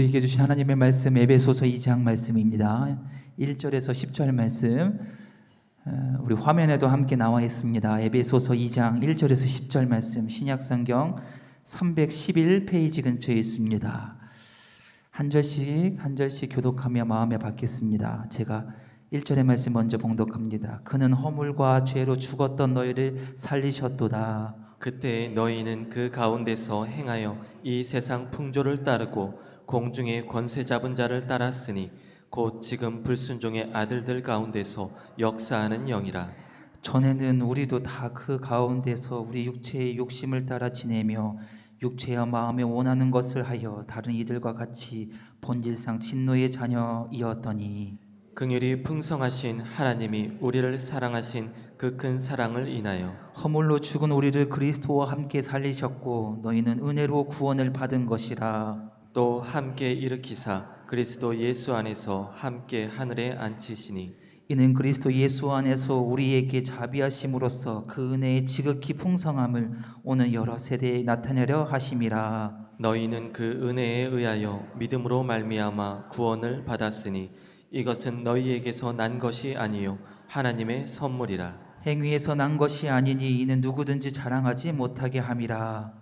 우리에게 주신 하나님의 말씀 에베소서 2장 말씀입니다. 1절에서 10절 말씀 우리 화면에도 함께 나와 있습니다. 에베소서 2장 1절에서 10절 말씀 신약성경 311페이지 근처에 있습니다. 한 절씩 교독하며 마음에 받겠습니다. 제가 1절의 말씀 먼저 봉독합니다. 그는 허물과 죄로 죽었던 너희를 살리셨도다. 그때 너희는 그 가운데서 행하여 이 세상 풍조를 따르고 공중의 권세 잡은 자를 따랐으니 곧 지금 불순종의 아들들 가운데서 역사하는 영이라. 전에는 우리도 다 그 가운데서 우리 육체의 욕심을 따라 지내며 육체와 마음에 원하는 것을 하여 다른 이들과 같이 본질상 진노의 자녀이었더니 긍휼이 풍성하신 하나님이 우리를 사랑하신 그 큰 사랑을 인하여 허물로 죽은 우리를 그리스도와 함께 살리셨고 너희는 은혜로 구원을 받은 것이라. 또 함께 일으키사 그리스도 예수 안에서 함께 하늘에 앉히시니 이는 그리스도 예수 안에서 우리에게 자비하심으로써 그 은혜의 지극히 풍성함을 오는 여러 세대에 나타내려 하심이라. 너희는 그 은혜에 의하여 믿음으로 말미암아 구원을 받았으니 이것은 너희에게서 난 것이 아니요 하나님의 선물이라. 행위에서 난 것이 아니니 이는 누구든지 자랑하지 못하게 함이라.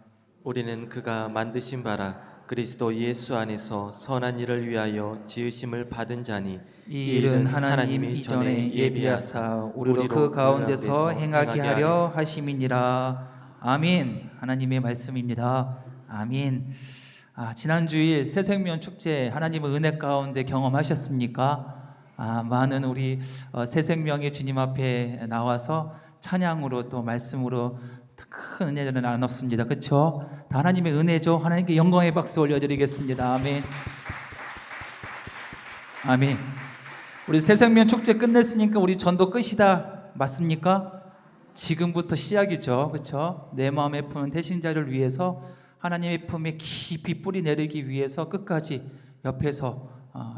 우리는 그가 만드신 바라 그리스도 예수 안에서 선한 일을 위하여 지으심을 받은 자니 이 일은 하나님이 이전에 예비하사 우리로 그 가운데서 행하게 하려 하심이니라. 아멘. 하나님의 말씀입니다. 아멘. 지난 주일 새생명 축제 하나님의 은혜 가운데 경험하셨습니까? 많은 우리 새생명의 주님 앞에 나와서 찬양으로 또 말씀으로 큰 은혜를 나눴습니다. 그렇죠? 다 하나님의 은혜죠. 하나님께 영광의 박수 올려드리겠습니다. 아멘. 아멘. 우리 새생명 축제 끝냈으니까 우리 전도 끝이다. 맞습니까? 지금부터 시작이죠. 그렇죠? 내 마음에 품은 대신자를 위해서 하나님의 품에 깊이 뿌리 내리기 위해서 끝까지 옆에서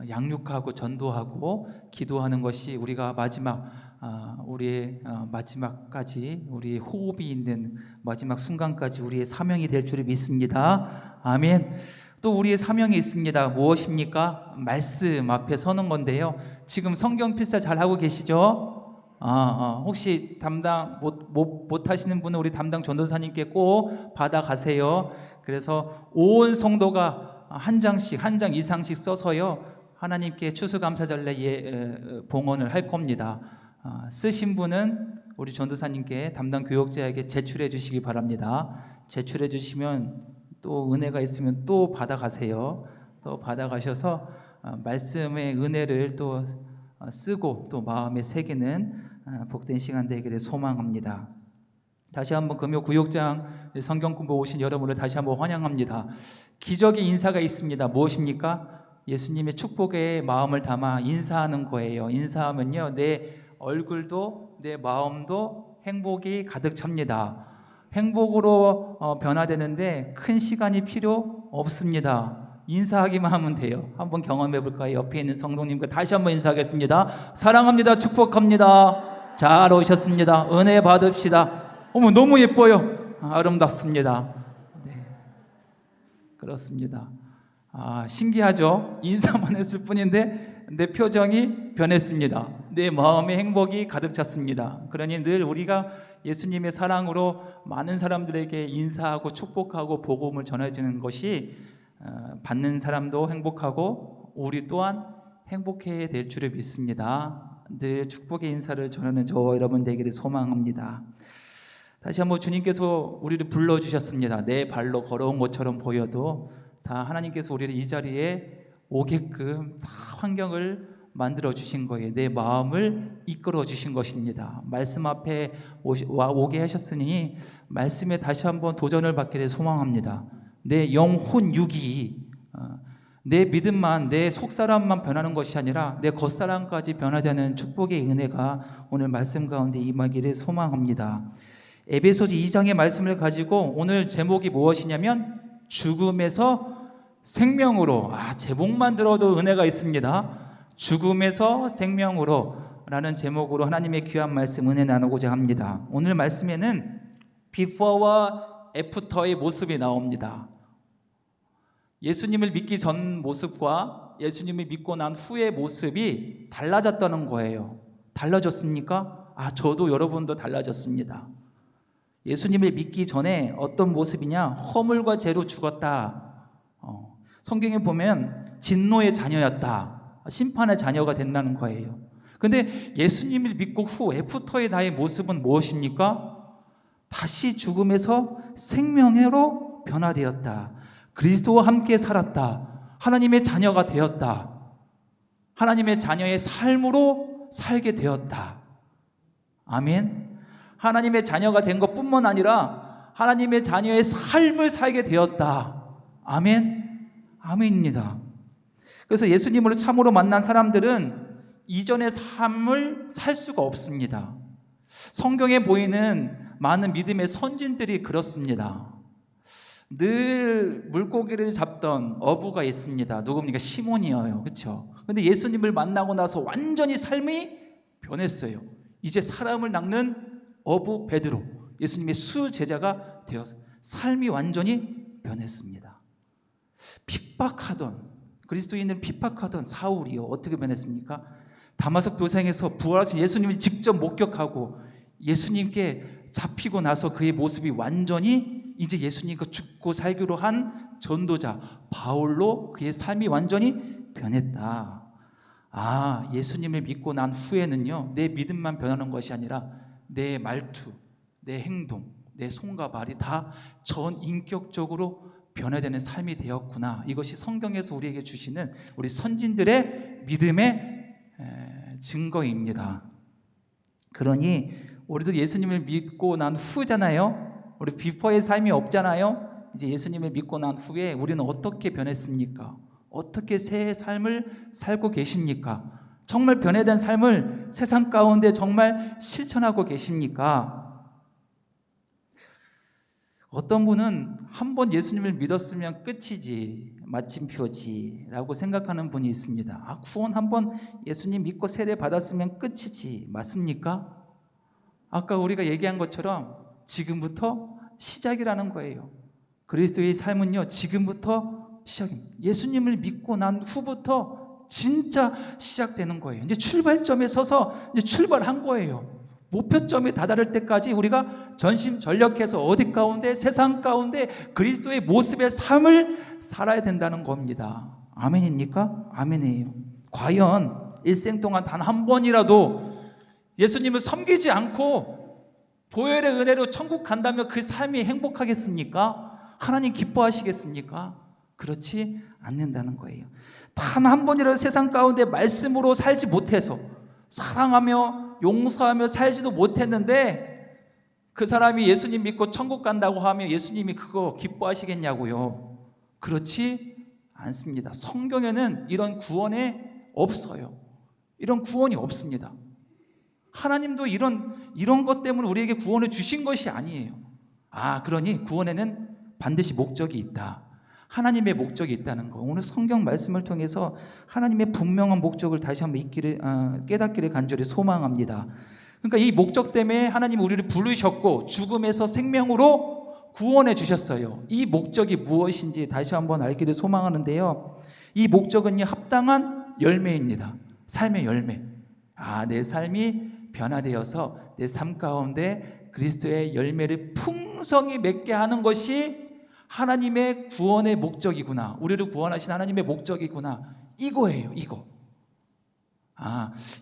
양육하고 전도하고 기도하는 것이 우리가 우리의 마지막까지 우리 호흡이 있는 마지막 순간까지 우리의 사명이 될 줄을 믿습니다. 아멘. 또 우리의 사명이 있습니다. 무엇입니까? 말씀 앞에 서는 건데요. 지금 성경 필사 잘 하고 계시죠? 혹시 담당 못 하시는 분은 우리 담당 전도사님께 꼭 받아가세요. 그래서 온 성도가 한 장 이상씩 써서요 하나님께 추수감사절례 봉헌을 할 겁니다. 쓰신 분은 우리 전도사님께 담당 교역자에게 제출해 주시기 바랍니다. 제출해 주시면 또 은혜가 있으면 또 받아가세요. 또 받아가셔서 말씀의 은혜를 또 쓰고 또 마음에 새기는 복된 시간 되기를 소망합니다. 다시 한번 금요 구역장 성경 공부 오신 여러분을 다시 한번 환영합니다. 기적의 인사가 있습니다. 무엇입니까? 예수님의 축복의 마음을 담아 인사하는 거예요. 인사하면요 내 얼굴도 내 마음도 행복이 가득 찹니다. 행복으로 변화되는데 큰 시간이 필요 없습니다. 인사하기만 하면 돼요. 한번 경험해 볼까요? 옆에 있는 성도님과 다시 한번 인사하겠습니다. 사랑합니다. 축복합니다. 잘 오셨습니다. 은혜 받읍시다. 어머 너무 예뻐요. 아름답습니다. 네, 그렇습니다. 신기하죠? 인사만 했을 뿐인데 내 표정이 변했습니다. 내 마음에 행복이 가득 찼습니다. 그러니 늘 우리가 예수님의 사랑으로 많은 사람들에게 인사하고 축복하고 복음을 전해주는 것이 받는 사람도 행복하고 우리 또한 행복해야 될 줄을 믿습니다. 늘 축복의 인사를 전하는 저 여러분 되기를 소망합니다. 다시 한번 주님께서 우리를 불러주셨습니다. 내 발로 걸어온 것처럼 보여도 다 하나님께서 우리를 이 자리에 오게끔 다 환경을 만들어 주신 거예요. 내 마음을 이끌어 주신 것입니다. 말씀 앞에 오게 하셨으니 말씀에 다시 한번 도전을 받기를 소망합니다. 내 영혼 육이 내 믿음만 내 속사람만 변하는 것이 아니라 내 겉사람까지 변화되는 축복의 은혜가 오늘 말씀 가운데 임하기를 소망합니다. 에베소서 2장의 말씀을 가지고 오늘 제목이 무엇이냐면 죽음에서 생명으로. 제목만 들어도 은혜가 있습니다. 죽음에서 생명으로 라는 제목으로 하나님의 귀한 말씀 은혜 나누고자 합니다. 오늘 말씀에는 비포와 애프터의 모습이 나옵니다. 예수님을 믿기 전 모습과 예수님을 믿고 난 후의 모습이 달라졌다는 거예요. 달라졌습니까? 저도 여러분도 달라졌습니다. 예수님을 믿기 전에 어떤 모습이냐? 허물과 죄로 죽었다. 성경에 보면 진노의 자녀였다. 심판의 자녀가 된다는 거예요. 근데 예수님을 믿고 후 애프터의 나의 모습은 무엇입니까? 다시 죽음에서 생명으로 변화되었다. 그리스도와 함께 살았다. 하나님의 자녀가 되었다. 하나님의 자녀의 삶으로 살게 되었다. 아멘. 하나님의 자녀가 된 것뿐만 아니라 하나님의 자녀의 삶을 살게 되었다. 아멘. 아멘입니다. 그래서 예수님을 참으로 만난 사람들은 이전의 삶을 살 수가 없습니다. 성경에 보이는 많은 믿음의 선진들이 그렇습니다. 늘 물고기를 잡던 어부가 있습니다. 누굽니까? 시몬이에요. 그렇죠? 근데 예수님을 만나고 나서 완전히 삶이 변했어요. 이제 사람을 낚는 어부 베드로, 예수님의 수제자가 되어서 삶이 완전히 변했습니다. 핍박하던, 그리스도인을 핍박하던 사울이요, 어떻게 변했습니까? 다마석 도상에서 부활하신 예수님을 직접 목격하고 예수님께 잡히고 나서 그의 모습이 완전히 이제 예수님과 죽고 살기로 한 전도자 바울로 그의 삶이 완전히 변했다. 예수님을 믿고 난 후에는요, 내 믿음만 변하는 것이 아니라 내 말투, 내 행동, 내 손과 발이 다 전인격적으로 변화되는 삶이 되었구나. 이것이 성경에서 우리에게 주시는 우리 선진들의 믿음의 증거입니다. 그러니 우리도 예수님을 믿고 난 후잖아요. 우리 비포의 삶이 없잖아요. 이제 예수님을 믿고 난 후에 우리는 어떻게 변했습니까? 어떻게 새 삶을 살고 계십니까? 정말 변화된 삶을 세상 가운데 정말 실천하고 계십니까? 어떤 분은 한 번 예수님을 믿었으면 끝이지, 마침표지라고 생각하는 분이 있습니다. 구원 한 번 예수님 믿고 세례 받았으면 끝이지, 맞습니까? 아까 우리가 얘기한 것처럼 지금부터 시작이라는 거예요. 그리스도의 삶은요, 지금부터 시작입니다. 예수님을 믿고 난 후부터 진짜 시작되는 거예요. 이제 출발점에 서서 이제 출발한 거예요. 목표점에 다다를 때까지 우리가 전심전력해서 어디 가운데, 세상 가운데 그리스도의 모습의 삶을 살아야 된다는 겁니다. 아멘입니까? 아멘이에요. 과연 일생 동안 단 한 번이라도 예수님을 섬기지 않고 보혈의 은혜로 천국 간다면 그 삶이 행복하겠습니까? 하나님 기뻐하시겠습니까? 그렇지 않는다는 거예요. 단 한 번이라도 세상 가운데 말씀으로 살지 못해서 사랑하며 용서하며 살지도 못했는데 그 사람이 예수님 믿고 천국 간다고 하면 예수님이 그거 기뻐하시겠냐고요? 그렇지 않습니다. 성경에는 이런 구원이 없어요. 이런 구원이 없습니다. 하나님도 이런 것 때문에 우리에게 구원을 주신 것이 아니에요. 그러니 구원에는 반드시 목적이 있다. 하나님의 목적이 있다는 거. 오늘 성경 말씀을 통해서 하나님의 분명한 목적을 다시 한번 깨닫기를 간절히 소망합니다. 그러니까 이 목적 때문에 하나님이 우리를 부르셨고 죽음에서 생명으로 구원해 주셨어요. 이 목적이 무엇인지 다시 한번 알기를 소망하는데요. 이 목적은요, 합당한 열매입니다. 삶의 열매. 내 삶이 변화되어서 내 삶 가운데 그리스도의 열매를 풍성히 맺게 하는 것이 하나님의 구원의 목적이구나. 우리를 구원하신 하나님의 목적이구나. 이거예요, 이거.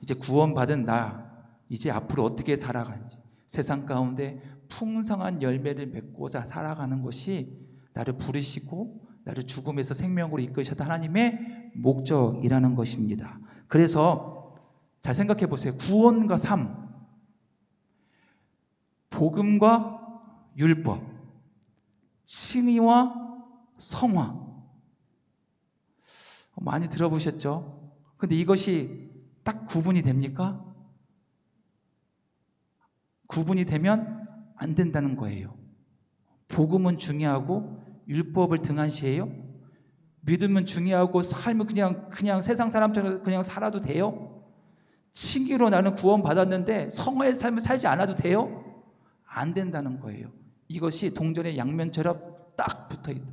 이제 구원받은 나, 이제 앞으로 어떻게 살아가는지, 세상 가운데 풍성한 열매를 맺고자 살아가는 것이 나를 부르시고 나를 죽음에서 생명으로 이끄셨던 하나님의 목적이라는 것입니다. 그래서 잘 생각해 보세요. 구원과 삶, 복음과 율법, 칭의와 성화, 많이 들어보셨죠? 근데 이것이 딱 구분이 됩니까? 구분이 되면 안 된다는 거예요. 복음은 중요하고 율법을 등한시해요? 믿음은 중요하고 삶을 그냥 세상 사람처럼 그냥 살아도 돼요? 칭의로 나는 구원받았는데 성화의 삶을 살지 않아도 돼요? 안 된다는 거예요. 이것이 동전의 양면처럼 딱 붙어있다.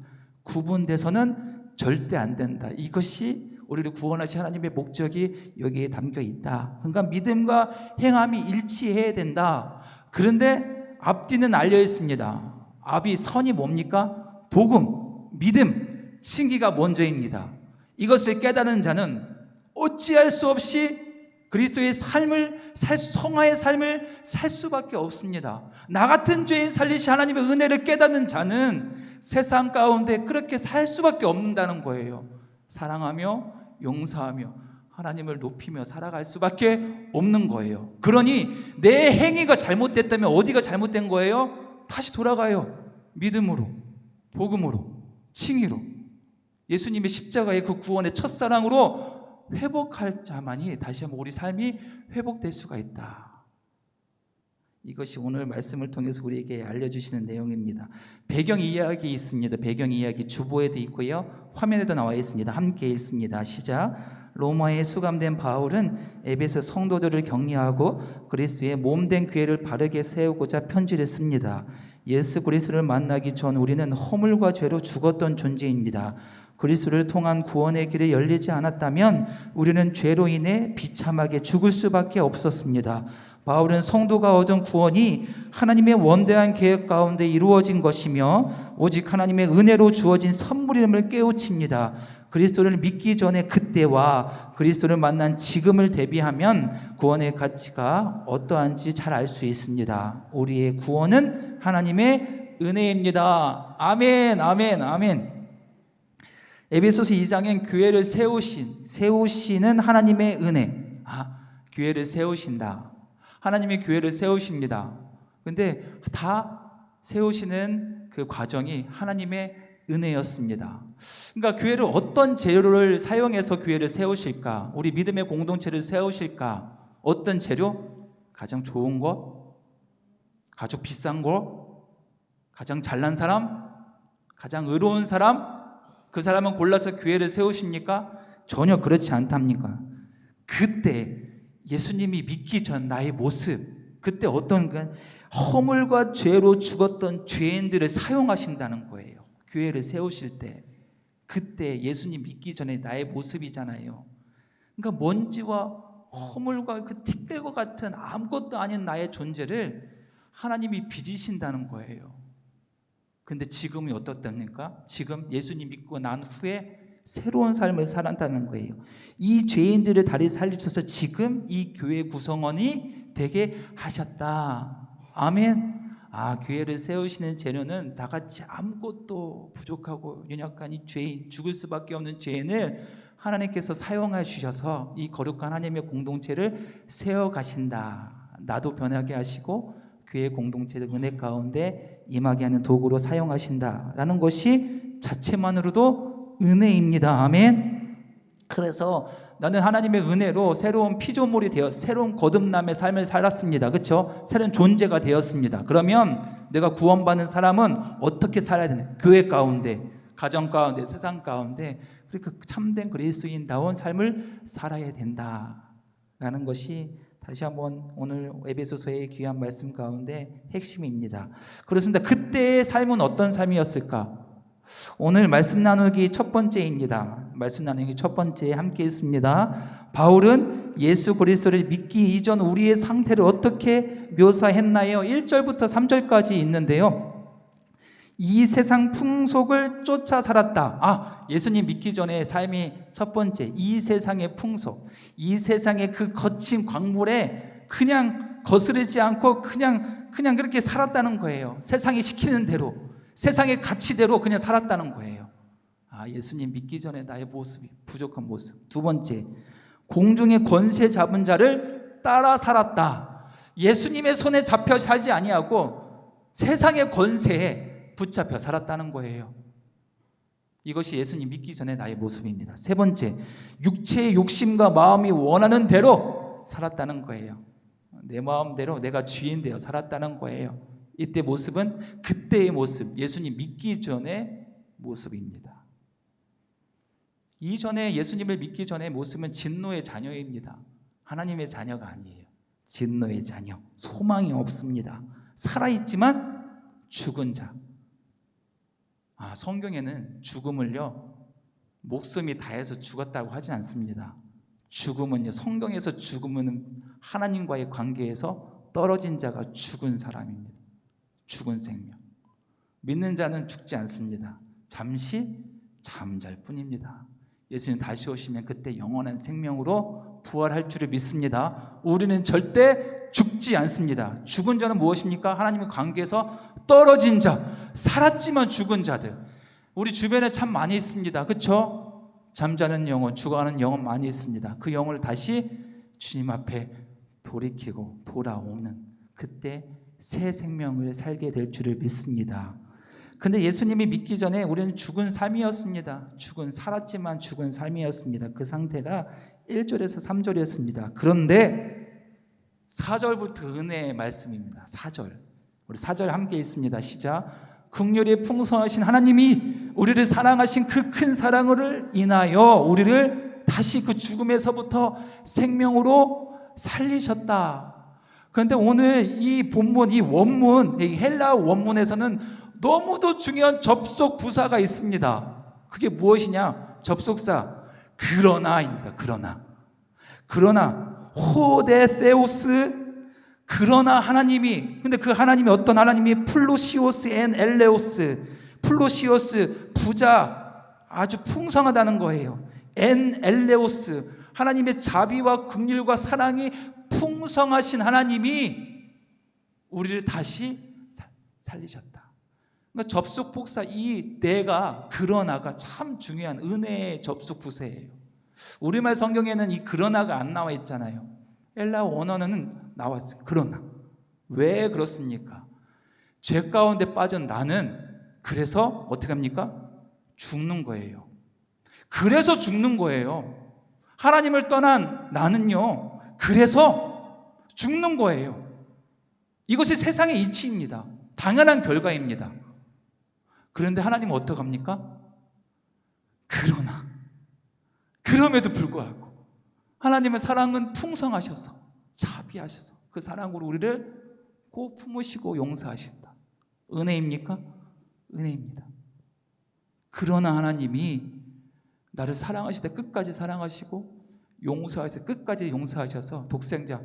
구분돼서는 절대 안 된다. 이것이 우리를 구원하신 하나님의 목적이 여기에 담겨 있다. 그러니까 믿음과 행함이 일치해야 된다. 그런데 앞뒤는 알려 있습니다. 앞이 선이 뭡니까? 복음, 믿음, 신기가 먼저입니다. 이것을 깨달은 자는 어찌할 수 없이 그리스도의 삶을 성화의 삶을 살 수밖에 없습니다. 나 같은 죄인 살리신 하나님의 은혜를 깨닫는 자는 세상 가운데 그렇게 살 수밖에 없는다는 거예요. 사랑하며 용서하며 하나님을 높이며 살아갈 수밖에 없는 거예요. 그러니 내 행위가 잘못됐다면 어디가 잘못된 거예요? 다시 돌아가요. 믿음으로, 복음으로, 칭의로, 예수님의 십자가의 그 구원의 첫사랑으로 회복할 자만이 다시 한번 우리 삶이 회복될 수가 있다. 이것이 오늘 말씀을 통해서 우리에게 알려주시는 내용입니다. 배경 이야기 있습니다. 배경 이야기 주보에도 있고요, 화면에도 나와 있습니다. 함께 읽습니다. 시작. 로마에 수감된 바울은 에베소 성도들을 격려하고 그리스도의 몸된 교회를 바르게 세우고자 편지를 씁니다. 예수 그리스도를 만나기 전 우리는 허물과 죄로 죽었던 존재입니다. 그리스도를 통한 구원의 길이 열리지 않았다면 우리는 죄로 인해 비참하게 죽을 수밖에 없었습니다. 바울은 성도가 얻은 구원이 하나님의 원대한 계획 가운데 이루어진 것이며 오직 하나님의 은혜로 주어진 선물임을 깨우칩니다. 그리스도를 믿기 전에 그때와 그리스도를 만난 지금을 대비하면 구원의 가치가 어떠한지 잘 알 수 있습니다. 우리의 구원은 하나님의 은혜입니다. 아멘, 아멘, 아멘. 에베소서 2장엔 교회를 세우시는 하나님의 은혜. 교회를 세우신다. 하나님의 교회를 세우십니다. 근데 다 세우시는 그 과정이 하나님의 은혜였습니다. 그러니까 교회를 어떤 재료를 사용해서 교회를 세우실까? 우리 믿음의 공동체를 세우실까? 어떤 재료? 가장 좋은 것? 가장 비싼 것? 가장 잘난 사람? 가장 의로운 사람? 그 사람은 골라서 교회를 세우십니까? 전혀 그렇지 않답니까? 그때 예수님이 믿기 전 나의 모습, 그때 어떤 허물과 죄로 죽었던 죄인들을 사용하신다는 거예요. 교회를 세우실 때 그때 예수님 믿기 전에 나의 모습이잖아요. 그러니까 먼지와 허물과 그 티끌과 같은 아무것도 아닌 나의 존재를 하나님이 빚으신다는 거예요. 근데 지금이 어떻답니까? 지금 예수님 믿고 난 후에 새로운 삶을 살았다는 거예요. 이 죄인들을 다리 살리셔서 지금 이 교회 구성원이 되게 하셨다. 아멘. 교회를 세우시는 재료는 다 같이 아무것도 부족하고 연약한 이 죄인, 죽을 수밖에 없는 죄인을 하나님께서 사용해 주셔서 이 거룩한 하나님의 공동체를 세워가신다. 나도 변하게 하시고 교회 공동체의 은혜 가운데 임하게 하는 도구로 사용하신다라는 것이 자체만으로도 은혜입니다. 아멘. 그래서 나는 하나님의 은혜로 새로운 피조물이 되어 새로운 거듭남의 삶을 살았습니다. 그렇죠? 새로운 존재가 되었습니다. 그러면 내가 구원받는 사람은 어떻게 살아야 되냐? 교회 가운데, 가정 가운데, 세상 가운데 그렇게 참된 그리스도인다운 삶을 살아야 된다라는 것이 다시 한번 오늘 에베소서의 귀한 말씀 가운데 핵심입니다. 그렇습니다. 그때의 삶은 어떤 삶이었을까? 오늘 말씀 나누기 첫 번째입니다. 말씀 나누기 첫 번째 함께 있습니다. 바울은 예수 그리스도를 믿기 이전 우리의 상태를 어떻게 묘사했나요? 1절부터 3절까지 있는데요. 이 세상 풍속을 쫓아 살았다. 예수님 믿기 전에 삶이 첫 번째, 이 세상의 풍속, 이 세상의 그 거친 광물에 그냥 거스르지 않고 그냥 그렇게 살았다는 거예요. 세상이 시키는 대로, 세상의 가치대로 그냥 살았다는 거예요. 예수님 믿기 전에 나의 모습이 부족한 모습. 두 번째, 공중의 권세 잡은 자를 따라 살았다. 예수님의 손에 잡혀 살지 아니하고 세상의 권세에 붙잡혀 살았다는 거예요. 이것이 예수님 믿기 전에 나의 모습입니다. 세 번째, 육체의 욕심과 마음이 원하는 대로 살았다는 거예요. 내 마음대로 내가 주인 되어 살았다는 거예요. 이때 모습은 그때의 모습, 예수님 믿기 전의 모습입니다. 이전에 예수님을 믿기 전의 모습은 진노의 자녀입니다. 하나님의 자녀가 아니에요. 진노의 자녀, 소망이 없습니다. 살아있지만 죽은 자. 성경에는 죽음을요 목숨이 다해서 죽었다고 하지 않습니다. 죽음은요, 성경에서 죽음은 하나님과의 관계에서 떨어진 자가 죽은 사람입니다. 죽은 생명. 믿는 자는 죽지 않습니다. 잠시 잠잘 뿐입니다. 예수님 다시 오시면 그때 영원한 생명으로 부활할 줄을 믿습니다. 우리는 절대 죽지 않습니다. 죽은 자는 무엇입니까? 하나님의 관계에서 떨어진 자, 살았지만 죽은 자들. 우리 주변에 참 많이 있습니다. 그렇죠? 잠자는 영혼, 죽어가는 영혼 많이 있습니다. 그 영혼을 다시 주님 앞에 돌이키고 돌아오는 그때 새 생명을 살게 될 줄을 믿습니다. 근데 예수님이 믿기 전에 우리는 죽은 삶이었습니다. 살았지만 죽은 삶이었습니다. 그 상태가 1절에서 3절이었습니다. 그런데 4절부터 은혜의 말씀입니다. 4절. 우리 4절 함께 있습니다. 시작. 긍휼이 풍성하신 하나님이 우리를 사랑하신 그 큰 사랑을 인하여 우리를 다시 그 죽음에서부터 생명으로 살리셨다. 그런데 오늘 이 본문, 이 원문, 이 헬라어 원문에서는 너무도 중요한 접속 부사가 있습니다. 그게 무엇이냐? 접속사 그러나입니다. 그러나 호데세우스, 그러나 하나님이, 근데 그 하나님이 어떤 하나님이? 플루시오스 앤 엘레오스. 플루시오스, 부자, 아주 풍성하다는 거예요. 앤 엘레오스, 하나님의 자비와 긍휼과 사랑이 풍성하신 하나님이 우리를 다시 살리셨다. 그러니까 접속 복사 이 내가, 그러나가 참 중요한 은혜의 접속 부사예요. 우리말 성경에는 이 그러나가 안 나와 있잖아요. 헬라어 원어는 나왔어요. 그러나. 왜 그렇습니까? 죄 가운데 빠진 나는 그래서 어떻게 합니까? 죽는 거예요. 그래서 죽는 거예요. 하나님을 떠난 나는요, 그래서 죽는 거예요. 이것이 세상의 이치입니다. 당연한 결과입니다. 그런데 하나님은 어떻게 합니까? 그럼에도 불구하고 하나님의 사랑은 풍성하셔서 자비하셔서 그 사랑으로 우리를 꼭 품으시고 용서하신다. 은혜입니까? 은혜입니다. 그러나 하나님이 나를 사랑하실 때 끝까지 사랑하시고 용서하실 때 끝까지 용서하셔서 독생자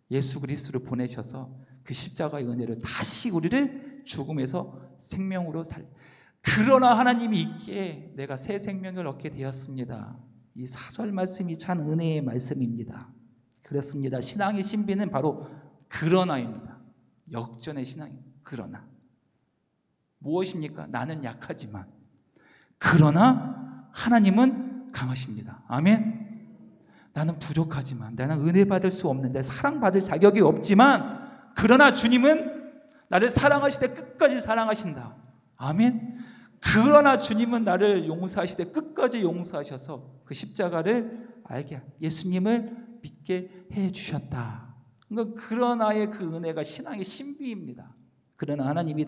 예수 그리스도를 보내셔서 그 십자가의 은혜를 다시 우리를 죽음에서 생명으로 그러나 하나님이 있기에 내가 새 생명을 얻게 되었습니다. 이 4절 말씀이 참 은혜의 말씀입니다. 그렇습니다. 신앙의 신비는 바로 그러나입니다. 역전의 신앙입니다. 그러나 무엇입니까? 나는 약하지만 그러나 하나님은 강하십니다. 아멘. 나는 부족하지만, 나는 은혜 받을 수 없는데, 사랑받을 자격이 없지만, 그러나 주님은 나를 사랑하실 때 끝까지 사랑하신다. 아멘. 그러나 주님은 나를 용서하실 때 끝까지 용서하셔서 그 십자가를 알게, 예수님을 믿게 해주셨다. 그러니까 그러나의 그 은혜가 신앙의 신비입니다. 그러나 하나님이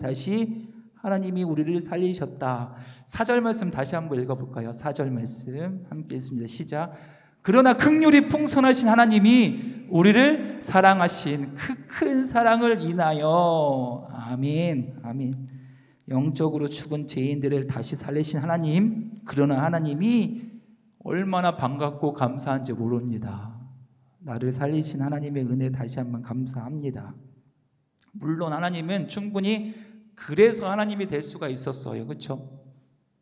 우리를 살리셨다. 4절 말씀 다시 한번 읽어볼까요? 4절 말씀 함께 읽습니다. 시작. 그러나 긍휼이 풍성하신 하나님이 우리를 사랑하신 그 큰 사랑을 인하여, 아멘, 아멘. 영적으로 죽은 죄인들을 다시 살리신 하나님, 그러나 하나님이 얼마나 반갑고 감사한지 모릅니다. 나를 살리신 하나님의 은혜 다시 한번 감사합니다. 물론 하나님은 충분히 그래서 하나님이 될 수가 있었어요. 그렇죠?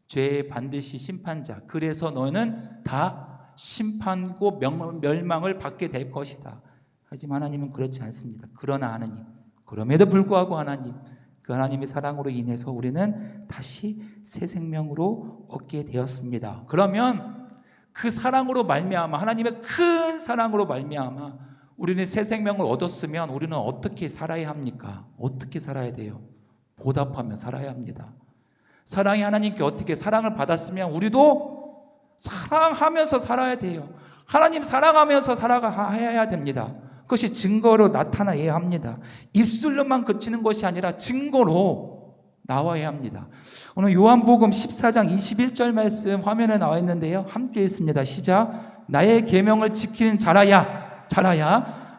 죄의 반드시 심판자. 그래서 너는 다 심판고 멸망을 받게 될 것이다. 하지만 하나님은 그렇지 않습니다. 그러나 하나님, 그럼에도 불구하고 하나님, 그 하나님의 사랑으로 인해서 우리는 다시 새 생명으로 얻게 되었습니다. 그러면 그 사랑으로 말미암아, 하나님의 큰 사랑으로 말미암아 우리는 새 생명을 얻었으면 우리는 어떻게 살아야 합니까? 어떻게 살아야 돼요? 보답하며 살아야 합니다. 사랑이 하나님께 어떻게 사랑을 받았으면 우리도 사랑하면서 살아야 돼요. 하나님 사랑하면서 살아가야 됩니다. 그것이 증거로 나타나야 합니다. 입술로만 그치는 것이 아니라 증거로 나와야 합니다. 오늘 요한복음 14장 21절 말씀 화면에 나와 있는데요. 함께 읽습니다. 시작. 나의 계명을 지키는 자라야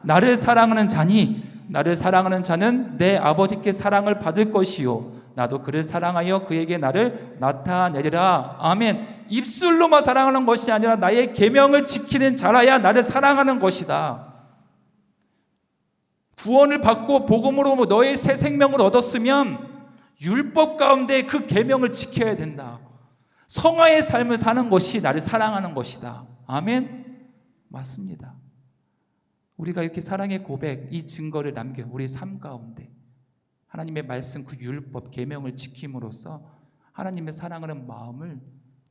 나를 사랑하는 자니 나를 사랑하는 자는 내 아버지께 사랑을 받을 것이요 나도 그를 사랑하여 그에게 나를 나타내리라. 아멘. 입술로만 사랑하는 것이 아니라 나의 계명을 지키는 자라야 나를 사랑하는 것이다. 구원을 받고 복음으로 너의 새 생명을 얻었으면 율법 가운데 그 계명을 지켜야 된다. 성화의 삶을 사는 것이 나를 사랑하는 것이다. 아멘. 맞습니다. 우리가 이렇게 사랑의 고백, 이 증거를 남겨 우리 삶 가운데 하나님의 말씀, 그 율법, 계명을 지킴으로써 하나님의 사랑하는 마음을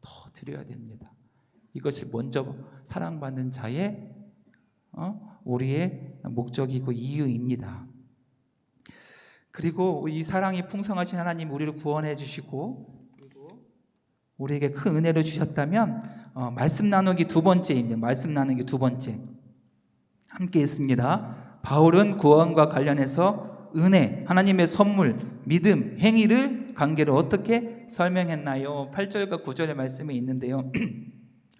더 드려야 됩니다. 이것이 먼저 사랑받는 자의 우리의 목적이고 이유입니다. 그리고 이 사랑이 풍성하신 하나님 우리를 구원해 주시고 그리고 우리에게 큰 은혜를 주셨다면 말씀 나누기 두 번째입니다. 말씀 나누기 두 번째 함께 있습니다. 바울은 구원과 관련해서 은혜, 하나님의 선물, 믿음, 행위를 관계를 어떻게 설명했나요? 8절과 9절의 말씀이 있는데요.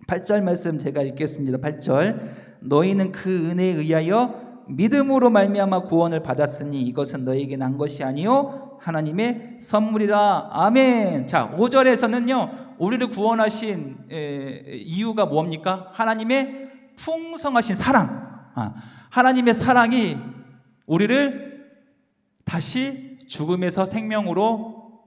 8절 말씀 제가 읽겠습니다. 8절 너희는 그 은혜에 의하여 믿음으로 말미암아 구원을 받았으니 이것은 너희에게 난 것이 아니요 하나님의 선물이라. 아멘. 자, 5절에서는요 우리를 구원하신 이유가 뭡니까? 하나님의 풍성하신 사랑. 하나님의 사랑이 우리를 다시 죽음에서 생명으로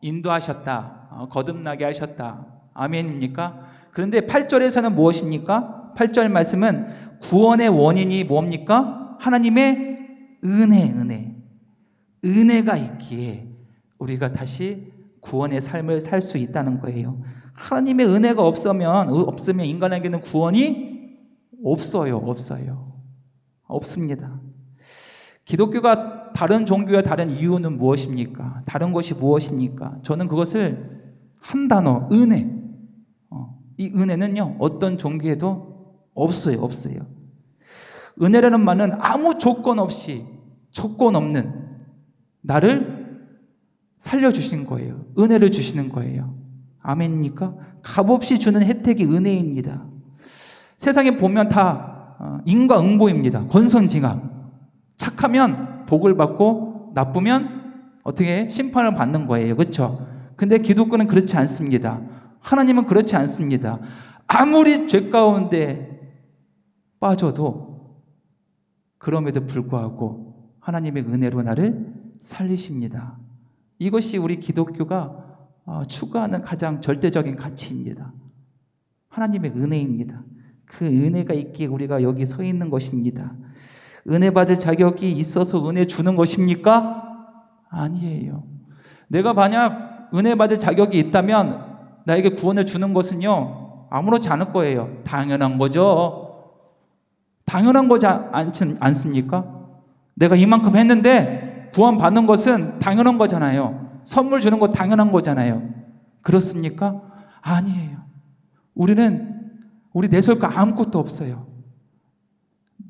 인도하셨다. 거듭나게 하셨다. 아멘입니까? 그런데 8절에서는 무엇입니까? 8절 말씀은 구원의 원인이 뭡니까? 하나님의 은혜가 있기에 우리가 다시 구원의 삶을 살 수 있다는 거예요. 하나님의 은혜가 없으면 인간에게는 구원이 없습니다. 기독교가 다른 종교와 다른 이유는 무엇입니까? 다른 것이 무엇입니까? 저는 그것을 한 단어, 은혜. 이 은혜는요, 어떤 종교에도 없어요. 은혜라는 말은 아무 조건 없는 나를 살려주신 거예요. 은혜를 주시는 거예요. 아멘입니까? 값없이 주는 혜택이 은혜입니다. 세상에 보면 다 인과응보입니다. 권선징악. 착하면 복을 받고 나쁘면 어떻게 심판을 받는 거예요. 그렇죠? 근데 기독교는 그렇지 않습니다. 하나님은 그렇지 않습니다. 아무리 죄 가운데 빠져도 그럼에도 불구하고 하나님의 은혜로 나를 살리십니다. 이것이 우리 기독교가 추구하는 가장 절대적인 가치입니다. 하나님의 은혜입니다. 그 은혜가 있기에 우리가 여기 서 있는 것입니다. 은혜 받을 자격이 있어서 은혜 주는 것입니까? 아니에요. 내가 만약 은혜 받을 자격이 있다면 나에게 구원을 주는 것은요 아무렇지 않을 거예요. 당연한 거죠. 당연한 거지 않습니까? 내가 이만큼 했는데 구원 받는 것은 당연한 거잖아요. 선물 주는 거 당연한 거잖아요. 그렇습니까? 아니에요. 우리 내세울 거 아무것도 없어요.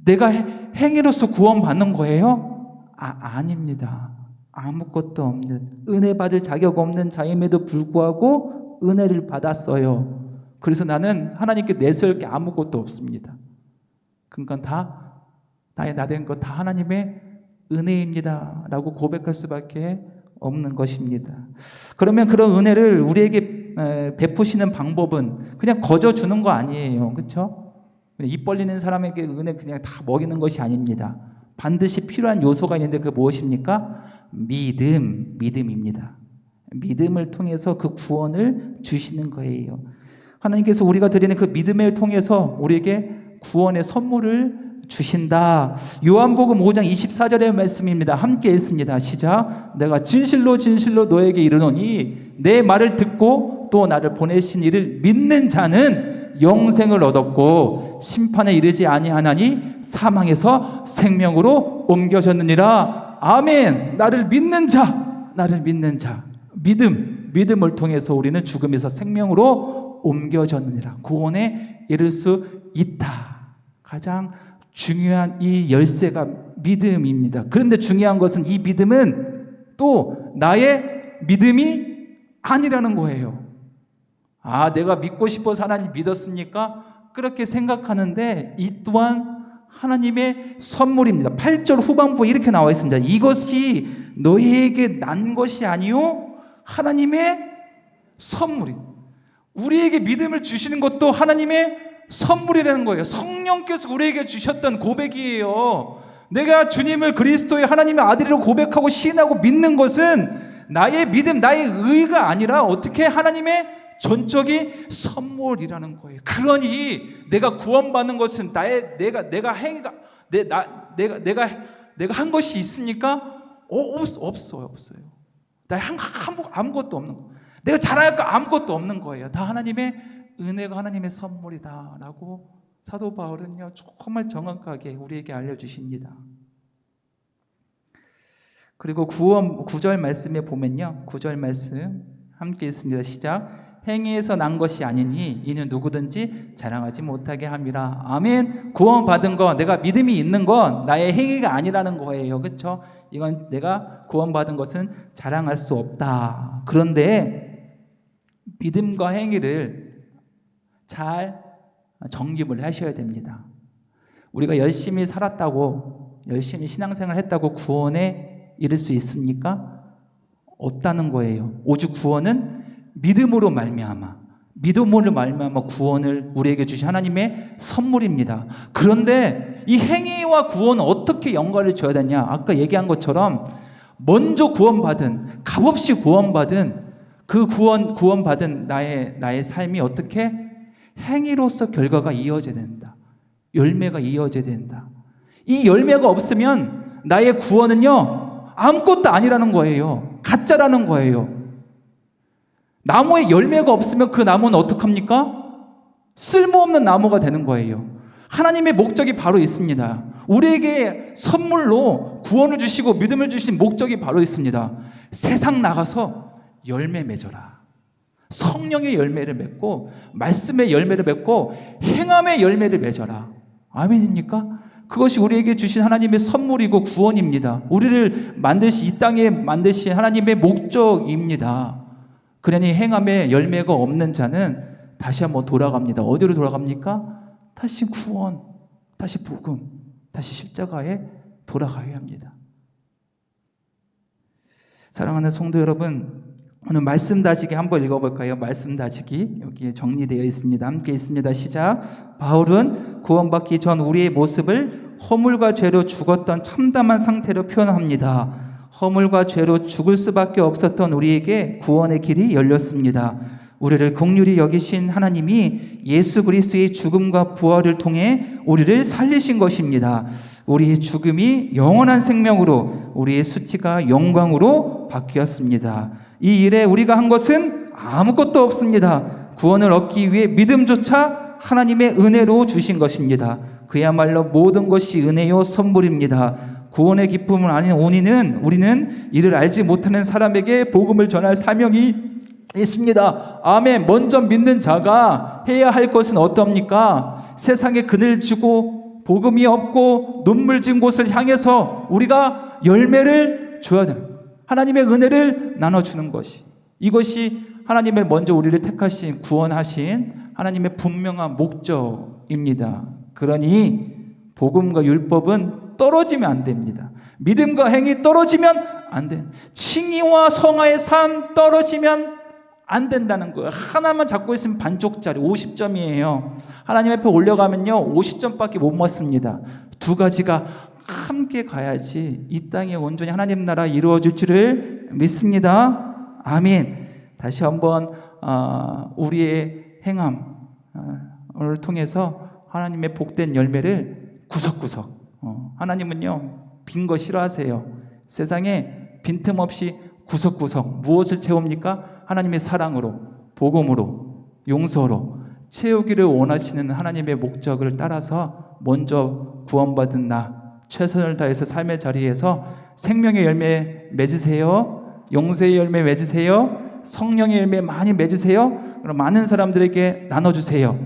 내가 행위로서 구원받는 거예요? 아닙니다. 아무것도 없는, 은혜 받을 자격 없는 자임에도 불구하고 은혜를 받았어요. 그래서 나는 하나님께 내세울 게 아무것도 없습니다. 그러니까 다 나 된 거 다 하나님의 은혜입니다 라고 고백할 수밖에 없는 것입니다. 그러면 그런 은혜를 우리에게 베푸시는 방법은 그냥 거저 주는 거 아니에요. 그렇죠? 입 벌리는 사람에게 은혜 그냥 다 먹이는 것이 아닙니다. 반드시 필요한 요소가 있는데 그게 무엇입니까? 믿음입니다. 믿음을 통해서 그 구원을 주시는 거예요. 하나님께서 우리가 드리는 그 믿음을 통해서 우리에게 구원의 선물을 주신다. 요한복음 5장 24절의 말씀입니다. 함께 읽습니다. 시작. 내가 진실로 너에게 이르노니 내 말을 듣고 또 나를 보내신 이를 믿는 자는 영생을 얻었고 심판에 이르지 아니하나니 사망에서 생명으로 옮겨졌느니라. 아멘. 나를 믿는 자. 믿음을 통해서 우리는 죽음에서 생명으로 옮겨졌느니라. 구원에 이를 수 있다. 가장 중요한 이 열쇠가 믿음입니다. 그런데 중요한 것은 이 믿음은 또 나의 믿음이 아니라는 거예요. 내가 믿고 싶어서 하나님 믿었습니까? 그렇게 생각하는데 이 또한 하나님의 선물입니다. 8절 후반부에 이렇게 나와 있습니다. 이것이 너희에게 난 것이 아니요 하나님의 선물이. 우리에게 믿음을 주시는 것도 하나님의 선물이라는 거예요. 성령께서 우리에게 주셨던 고백이에요. 내가 주님을 그리스도의 하나님의 아들이라고 고백하고 시인하고 믿는 것은 나의 믿음, 나의 의가 아니라 어떻게 하나님의 전적인 선물이라는 거예요. 그러니 내가 구원받는 것은 내가 한 것이 있습니까? 없어요. 나 아무것도 없는 거. 내가 잘할 거 아무것도 없는 거예요. 다 하나님의 은혜가 하나님의 선물이다라고 사도 바울은요 정말 정확하게 우리에게 알려주십니다. 그리고 9절 말씀에 보면요, 9절 말씀 함께 있습니다. 시작. 행위에서 난 것이 아니니 이는 누구든지 자랑하지 못하게 함이라. 아멘. 구원받은 거, 내가 믿음이 있는 건 나의 행위가 아니라는 거예요. 그렇죠? 이건 내가 구원받은 것은 자랑할 수 없다. 그런데 믿음과 행위를 잘 정립을 하셔야 됩니다. 우리가 열심히 살았다고, 열심히 신앙생활 했다고 구원에 이를 수 있습니까? 없다는 거예요. 오직 구원은 믿음으로 말미암아 구원을 우리에게 주신 하나님의 선물입니다. 그런데 이 행위와 구원은 어떻게 연관을 줘야 되냐? 아까 얘기한 것처럼 먼저 구원받은, 값없이 구원받은 그 구원받은 나의 삶이 어떻게 행위로서 결과가 이어져야 된다. 열매가 이어져야 된다. 이 열매가 없으면 나의 구원은요 아무것도 아니라는 거예요. 가짜라는 거예요. 나무에 열매가 없으면 그 나무는 어떡합니까? 쓸모없는 나무가 되는 거예요. 하나님의 목적이 바로 있습니다. 우리에게 선물로 구원을 주시고 믿음을 주신 목적이 바로 있습니다. 세상 나가서 열매 맺어라. 성령의 열매를 맺고 말씀의 열매를 맺고 행함의 열매를 맺어라. 아멘입니까? 그것이 우리에게 주신 하나님의 선물이고 구원입니다. 우리를 이 땅에 만드신 하나님의 목적입니다. 그러니 행함에 열매가 없는 자는 다시 한번 돌아갑니다. 어디로 돌아갑니까? 다시 구원, 다시 복음, 다시 십자가에 돌아가야 합니다. 사랑하는 성도 여러분, 오늘 말씀 다지기 한번 읽어볼까요? 말씀 다지기 여기에 정리되어 있습니다. 함께 있습니다. 시작. 바울은 구원받기 전 우리의 모습을 허물과 죄로 죽었던 참담한 상태로 표현합니다. 허물과 죄로 죽을 수밖에 없었던 우리에게 구원의 길이 열렸습니다. 우리를 긍휼히 여기신 하나님이 예수 그리스도의 죽음과 부활을 통해 우리를 살리신 것입니다. 우리의 죽음이 영원한 생명으로, 우리의 수치가 영광으로 바뀌었습니다. 이 일에 우리가 한 것은 아무것도 없습니다. 구원을 얻기 위해 믿음조차 하나님의 은혜로 주신 것입니다. 그야말로 모든 것이 은혜요 선물입니다. 구원의 기쁨을 아닌 우리는 이를 알지 못하는 사람에게 복음을 전할 사명이 있습니다. 아멘. 먼저 믿는 자가 해야 할 것은 어떻습니까? 세상에 그늘 지고 복음이 없고 눈물 진 곳을 향해서 우리가 열매를 줘야 됩니다. 하나님의 은혜를 나눠주는 것이, 이것이 하나님의 먼저 우리를 택하신, 구원하신 하나님의 분명한 목적입니다. 그러니 복음과 율법은 떨어지면 안 됩니다. 믿음과 행위 떨어지면 안 돼. 칭의와 성화의 삶 떨어지면 안 된다는 거예요. 하나만 잡고 있으면 반쪽짜리 50점이에요. 하나님 앞에 올려가면요 50점밖에 못 먹습니다. 두 가지가 함께 가야지 이 땅에 온전히 하나님 나라 이루어질 줄을 믿습니다. 아멘. 다시 한번 우리의 행함을 통해서 하나님의 복된 열매를 구석구석, 하나님은요 빈 거 싫어하세요. 세상에 빈틈없이 구석구석 무엇을 채웁니까? 하나님의 사랑으로, 복음으로, 용서로 채우기를 원하시는 하나님의 목적을 따라서 먼저 구원받은 나, 최선을 다해서 삶의 자리에서 생명의 열매 맺으세요. 용서의 열매 맺으세요. 성령의 열매 많이 맺으세요. 그럼 많은 사람들에게 나눠주세요.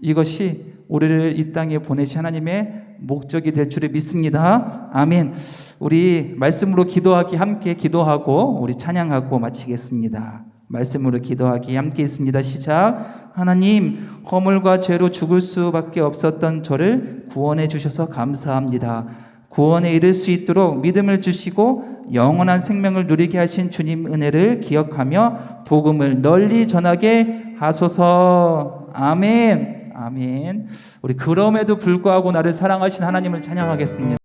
이것이 우리를 이 땅에 보내신 하나님의 목적이 될 줄을 믿습니다. 아멘. 우리 말씀으로 기도하기 함께 기도하고 우리 찬양하고 마치겠습니다. 말씀으로 기도하기 함께 있습니다. 시작. 하나님, 허물과 죄로 죽을 수밖에 없었던 저를 구원해 주셔서 감사합니다. 구원에 이를 수 있도록 믿음을 주시고 영원한 생명을 누리게 하신 주님 은혜를 기억하며 복음을 널리 전하게 하소서. 아멘. 아멘. 우리 그럼에도 불구하고 나를 사랑하신 하나님을 찬양하겠습니다.